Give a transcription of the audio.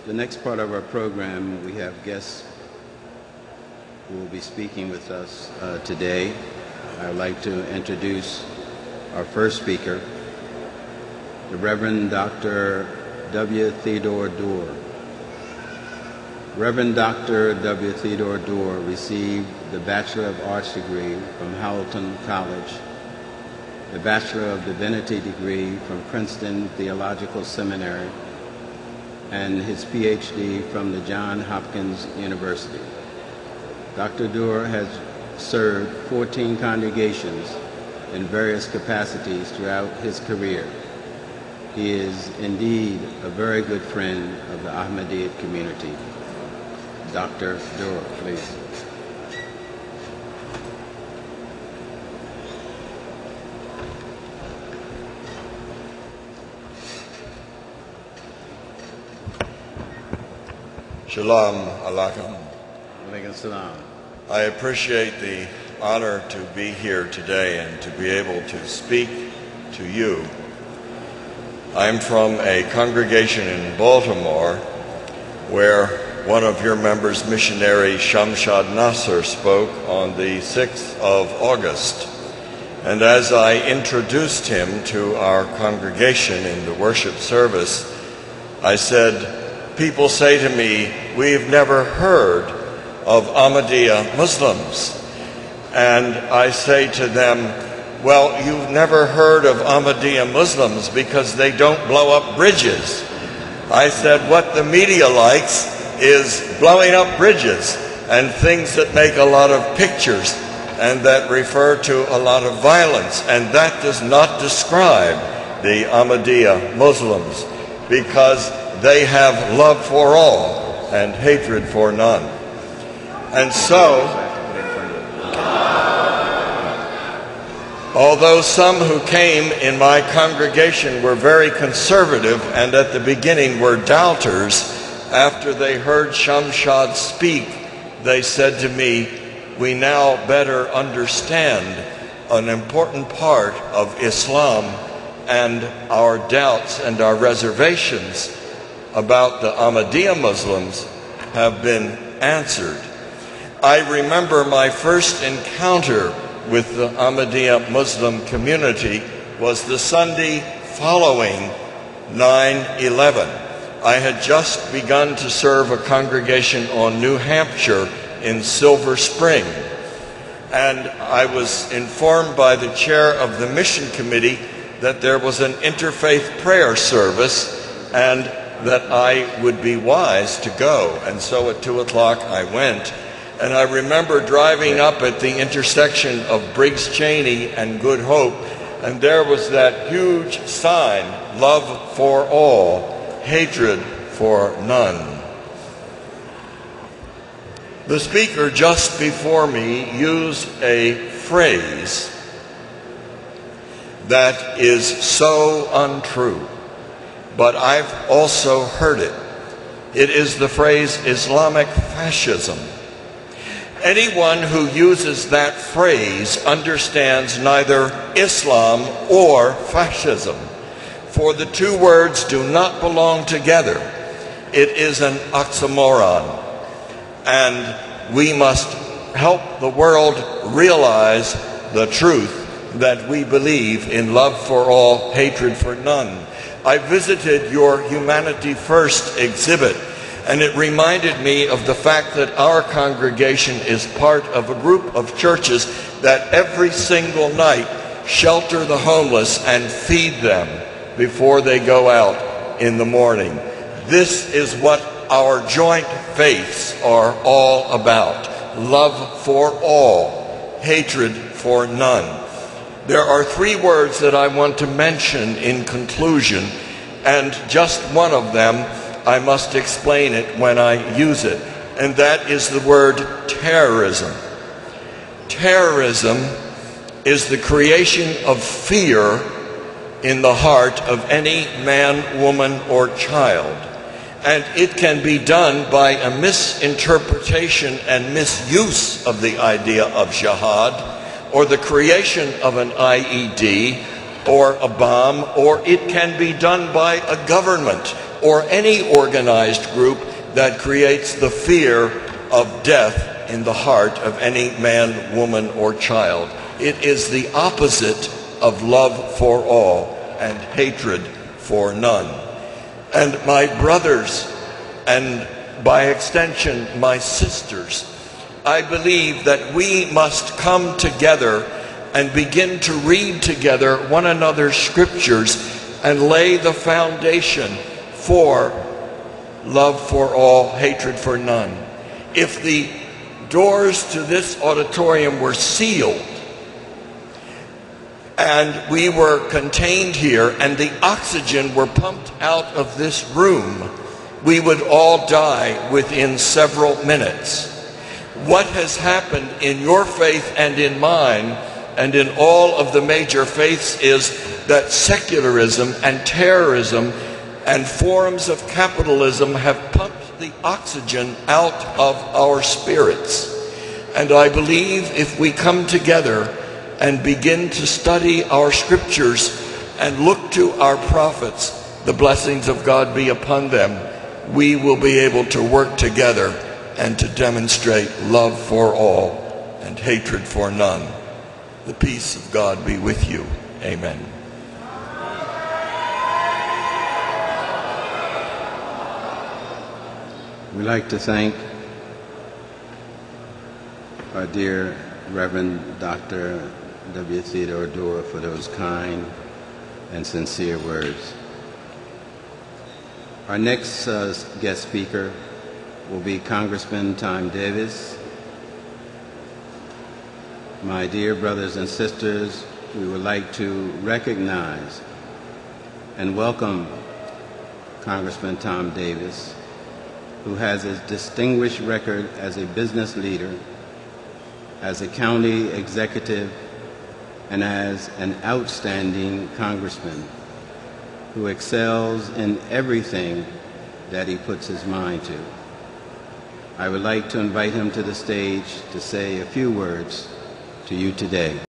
the next part of our program, we have guests who will be speaking with us today. I'd like to introduce our first speaker, the Reverend Dr. W. Theodore Doerr. Reverend Dr. W. Theodore Doerr received the Bachelor of Arts degree from Hamilton College, the Bachelor of Divinity degree from Princeton Theological Seminary, and his PhD from the Johns Hopkins University. Dr. Doerr has served 14 congregations in various capacities throughout his career. He is indeed a very good friend of the Ahmadiyya community. Dr. Doerr, please. Shalom alaikum. Alaikum salam. I appreciate the honor to be here today and to be able to speak to you. I'm from a congregation in Baltimore where one of your members, missionary Shamshad Nasser, spoke on the 6th of August. And as I introduced him to our congregation in the worship service, I said, people say to me, we've never heard of Ahmadiyya Muslims. And I say to them, well, you've never heard of Ahmadiyya Muslims because they don't blow up bridges. I said, what the media likes is blowing up bridges and things that make a lot of pictures and that refer to a lot of violence. And that does not describe the Ahmadiyya Muslims, because they have love for all and hatred for none. And so, although some who came in my congregation were very conservative and at the beginning were doubters, after they heard Shamshad speak, they said to me, we now better understand an important part of Islam, and our doubts and our reservations about the Ahmadiyya Muslims have been answered. I remember my first encounter with the Ahmadiyya Muslim community was the Sunday following 9/11. I had just begun to serve a congregation on New Hampshire in Silver Spring, and I was informed by the chair of the mission committee that there was an interfaith prayer service and that I would be wise to go. And so at 2 o'clock I went, and I remember driving up at the intersection of Briggs Cheney and Good Hope, and there was that huge sign, love for all, hatred for none. The speaker just before me used a phrase that is so untrue, but I've also heard it. It is the phrase Islamic fascism. Anyone who uses that phrase understands neither Islam or fascism, for the two words do not belong together. It is an oxymoron, and we must help the world realize the truth that we believe in love for all, hatred for none. I visited your Humanity First exhibit, and it reminded me of the fact that our congregation is part of a group of churches that every single night shelter the homeless and feed them before they go out in the morning. This is what our joint faiths are all about. Love for all, hatred for none. There are three words that I want to mention in conclusion, and just one of them, I must explain it when I use it, and that is the word terrorism. Terrorism is the creation of fear in the heart of any man, woman, or child. And it can be done by a misinterpretation and misuse of the idea of jihad, or the creation of an IED, or a bomb, or it can be done by a government or any organized group that creates the fear of death in the heart of any man, woman, or child. It is the opposite of love for all and hatred for none. And my brothers, and by extension my sisters, I believe that we must come together and begin to read together one another's scriptures and lay the foundation for love for all, hatred for none. If the doors to this auditorium were sealed and we were contained here and the oxygen were pumped out of this room, we would all die within several minutes. What has happened in your faith and in mine and in all of the major faiths is that secularism and terrorism and forms of capitalism have pumped the oxygen out of our spirits. And I believe if we come together and begin to study our scriptures and look to our prophets, the blessings of God be upon them, we will be able to work together and to demonstrate love for all and hatred for none. The peace of God be with you. Amen. We'd like to thank our dear Reverend Dr. W. Theodore Doerr for those kind and sincere words. Our next guest speaker will be Congressman Tom Davis. My dear brothers and sisters, we would like to recognize and welcome Congressman Tom Davis, who has a distinguished record as a business leader, as a county executive, and as an outstanding congressman who excels in everything that he puts his mind to. I would like to invite him to the stage to say a few words to you today.